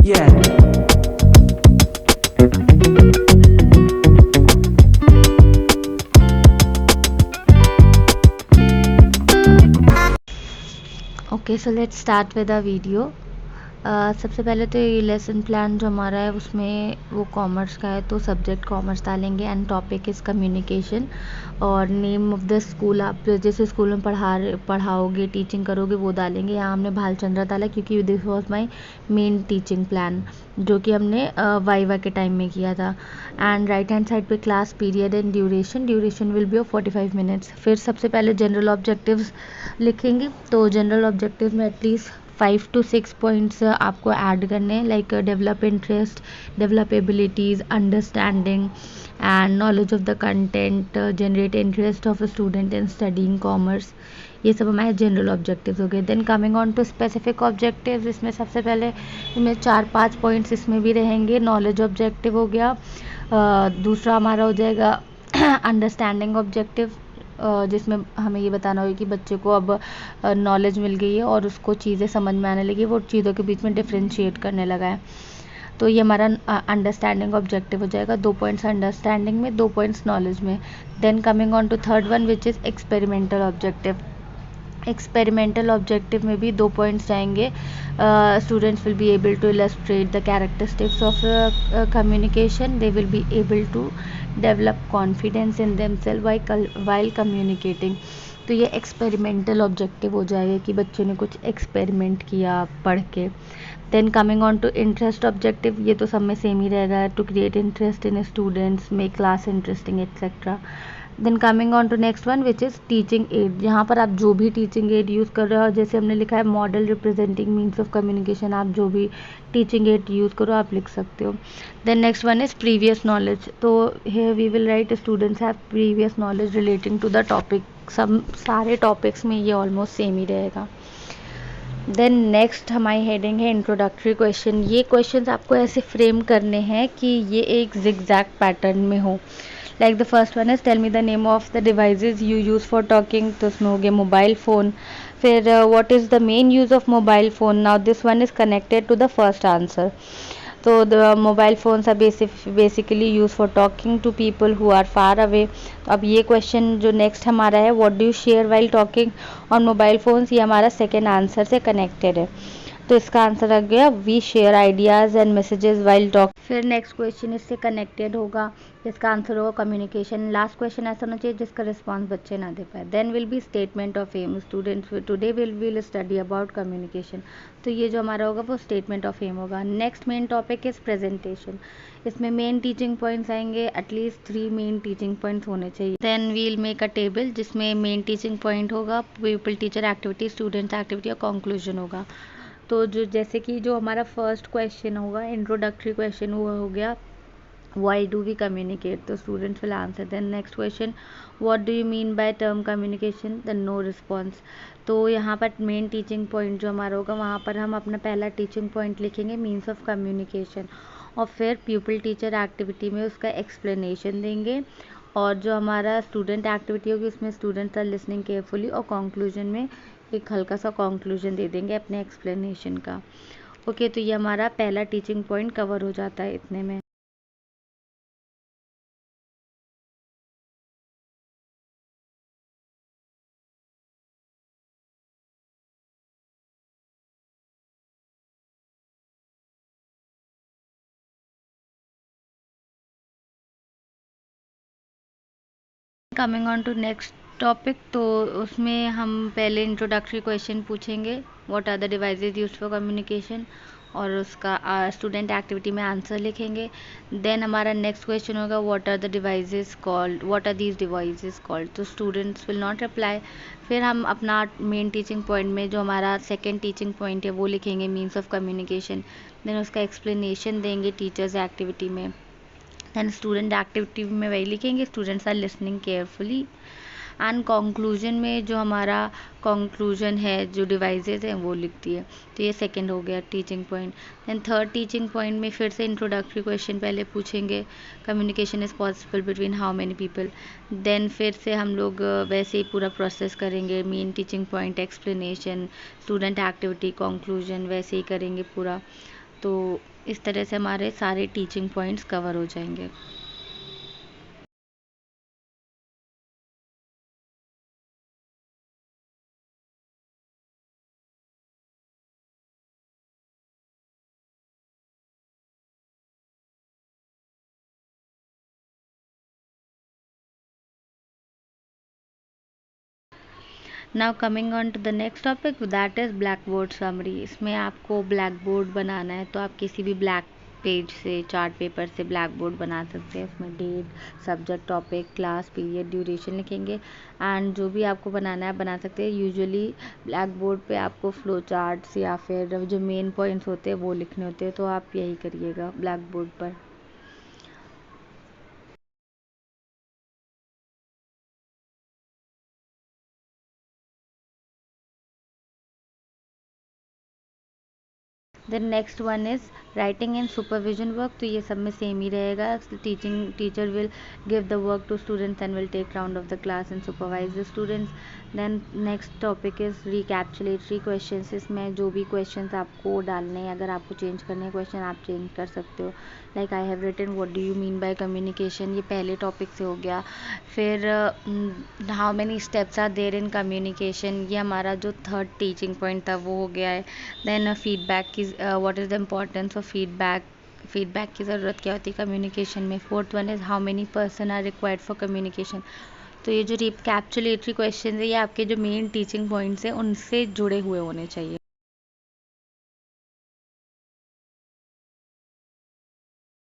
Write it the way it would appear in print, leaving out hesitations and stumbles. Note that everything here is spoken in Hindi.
Yeah. Okay, so let's start with the video. सबसे पहले तो ये लेसन प्लान जो हमारा है उसमें वो कॉमर्स का है, तो सब्जेक्ट कॉमर्स डालेंगे एंड टॉपिक इज़ कम्युनिकेशन। और नेम ऑफ द स्कूल आप जैसे स्कूल में पढ़ाओगे टीचिंग करोगे वो डालेंगे। यहाँ हमने भालचंद्रा डाला क्योंकि this was my main teaching plan जो कि हमने वाइवा के टाइम में किया था। एंड राइट हैंड साइड पे class period and duration will be of 45 minutes. फिर सबसे पहले जनरल ऑब्जेक्टिव्स लिखेंगे, तो जनरल ऑब्जेक्टिव में एटलीस्ट 5 to 6 पॉइंट्स आपको ऐड करने हैं, like develop interest, develop abilities, understanding and knowledge of the content, generate interest of a student in studying commerce. ये सब हमारे जनरल ऑब्जेक्टिव्स हो गए। Then coming on to specific objectives, इसमें सबसे पहले इसमें 4-5 पॉइंट्स इसमें भी रहेंगे। नॉलेज ऑब्जेक्टिव हो गया, दूसरा हमारा हो जाएगा अंडरस्टैंडिंग ऑब्जेक्टिव, जिसमें हमें ये बताना होगा कि बच्चे को अब नॉलेज मिल गई है और उसको चीज़ें समझ में आने लगी, वो चीज़ों के बीच में डिफ्रेंशिएट करने लगा है। तो ये हमारा अंडरस्टैंडिंग ऑब्जेक्टिव हो जाएगा, 2 पॉइंट्स अंडरस्टैंडिंग में, 2 पॉइंट्स नॉलेज में। Then coming on to third one which is experimental objective. Experimental objective में भी 2 पॉइंट्स आएंगे। Students will be able to illustrate the characteristics of communication, they will be able to develop confidence in themselves while communicating. तो ये एक्सपेरिमेंटल ऑब्जेक्टिव हो जाएगा कि बच्चे ने कुछ एक्सपेरिमेंट किया पढ़ के। Then coming on to interest objective, ये तो सब में सेम ही रहेगा, to create interest in students, make class interesting et cetera. Then coming on to next one which is teaching aid. यहाँ पर आप जो भी टीचिंग एड यूज़ कर रहे हो, जैसे हमने लिखा है model representing means of communication, आप जो भी टीचिंग एड यूज़ करो आप लिख सकते हो। Then next one is previous knowledge, तो here we will write students have previous knowledge relating to the topic। सब सारे टॉपिक्स में ये ऑलमोस्ट सेम ही रहेगा। देन नेक्स्ट हमारी हेडिंग है इंट्रोडक्टरी क्वेश्चन। ये क्वेश्चंस आपको ऐसे फ्रेम करने हैं कि ये एक जिगजैग पैटर्न में हो। Like the first one is tell me the name of the devices you use for talking, तो उसमें हो गया मोबाइल फ़ोन। फिर what is the main use of mobile phone, now this one is connected to the first answer. तो the mobile phones are basically use for talking to people who are far away. तो अब ये क्वेश्चन जो नेक्स्ट हमारा है, what do you share while talking on mobile phones, ये हमारा सेकेंड आंसर से कनेक्टेड है। तो इसका आंसर आ गया we share ideas and messages while talk. फिर नेक्स्ट क्वेश्चन इससे कनेक्टेड होगा, जिसका आंसर होगा कम्युनिकेशन। लास्ट क्वेश्चन ऐसा होना चाहिए जिसका रिस्पॉन्स बच्चे ना दे पाए। Then will be statement of aim, students today will study about communication. तो ये जो हमारा होगा वो स्टेटमेंट ऑफ एम होगा। Next main topic is presentation. इसमें मेन टीचिंग पॉइंट्स आएंगे, एटलीस्ट 3 मेन टीचिंग पॉइंट्स होने चाहिए। Then we'll make a table जिसमें मेन टीचिंग पॉइंट होगा, people teacher activity, students activity और कंक्लूजन होगा। तो जो जैसे कि जो हमारा फर्स्ट क्वेश्चन होगा इंट्रोडक्टरी क्वेश्चन, वो हो गया वाई डू वी कम्युनिकेट, तो students will answer. Then next question what do you mean by term communication, then no response. तो यहाँ पर मेन टीचिंग पॉइंट जो हमारा होगा वहाँ पर हम अपना पहला टीचिंग पॉइंट लिखेंगे मीन्स ऑफ कम्युनिकेशन, और फिर पीपल टीचर एक्टिविटी में उसका एक्सप्लेनेशन देंगे, और जो हमारा स्टूडेंट एक्टिविटी होगी उसमें स्टूडेंट्स आर लिसनिंग केयरफुली, और कंक्लूजन में एक हल्का सा कंक्लूजन दे देंगे अपने एक्सप्लेनेशन का। ओके, तो ये हमारा पहला टीचिंग पॉइंट कवर हो जाता है इतने में। Coming on to next topic, तो उसमें हम पहले इंट्रोडक्टरी क्वेश्चन पूछेंगे, what are the devices used for communication, और उसका स्टूडेंट एक्टिविटी में आंसर लिखेंगे। देन हमारा नेक्स्ट क्वेश्चन होगा what are the devices called, what are these devices called, तो स्टूडेंट्स विल नॉट रिप्लाई। फिर हम अपना मेन टीचिंग पॉइंट में जो हमारा सेकेंड टीचिंग पॉइंट है वो लिखेंगे मीन्स ऑफ कम्युनिकेशन। देन उसका एक्सप्लेनेशन देंगे टीचर्स एक्टिविटी में। एंड स्टूडेंट एक्टिविटी में वही लिखेंगे, students are listening carefully. And conclusion में जो हमारा कंक्लूजन है, जो डिवाइसेस हैं वो लिख दिए। तो ये सेकंड हो गया teaching point. Then third teaching point में फिर से इंट्रोडक्टरी क्वेश्चन पहले पूछेंगे, communication is possible between how many people. Then फिर से हम लोग वैसे ही पूरा प्रोसेस करेंगे, main teaching point, explanation, student activity, conclusion, वैसे ही करेंगे पूरा। तो इस तरह से हमारे सारे टीचिंग पॉइंट्स कवर हो जाएंगे। Now coming on to the next topic, that is black board summary. इसमें आपको ब्लैक बोर्ड बनाना है, तो आप किसी भी ब्लैक पेज से, चार्ट पेपर से ब्लैक बोर्ड बना सकते हैं। उसमें date, subject, topic, class, period, duration लिखेंगे एंड जो भी आपको बनाना है बना सकते हैं। यूजुअली ब्लैक बोर्ड पे आपको फ्लो चार्ट्स या फिर जो मेन पॉइंट्स होते हैं वो लिखने होते हैं, तो आप यही करिएगा ब्लैक बोर्ड पर। Then next one is writing and supervision work. तो ये सब में सेम ही रहेगा। Teacher will give the work to students and will take round of the class and supervise the students. Then next topic is recapitulatory questions. इसमें जो भी क्वेश्चंस आपको डालने हैं, अगर आपको चेंज करने हैं क्वेश्चन, आप चेंज कर सकते हो। Like I have written what do you mean by communication, ये पहले टॉपिक से हो गया। फिर how many steps are there in communication, ये हमारा जो थर्ड टीचिंग पॉइंट था वो हो गया है। देन फीडबैक की, what is the importance of feedback, feedback की ज़रूरत क्या होती है कम्युनिकेशन में। Fourth one is how many person are required for communication. तो ये जो रिकैप्चुलेटरी क्वेश्चन है, ये आपके जो मेन टीचिंग पॉइंट्स हैं उनसे जुड़े हुए होने चाहिए।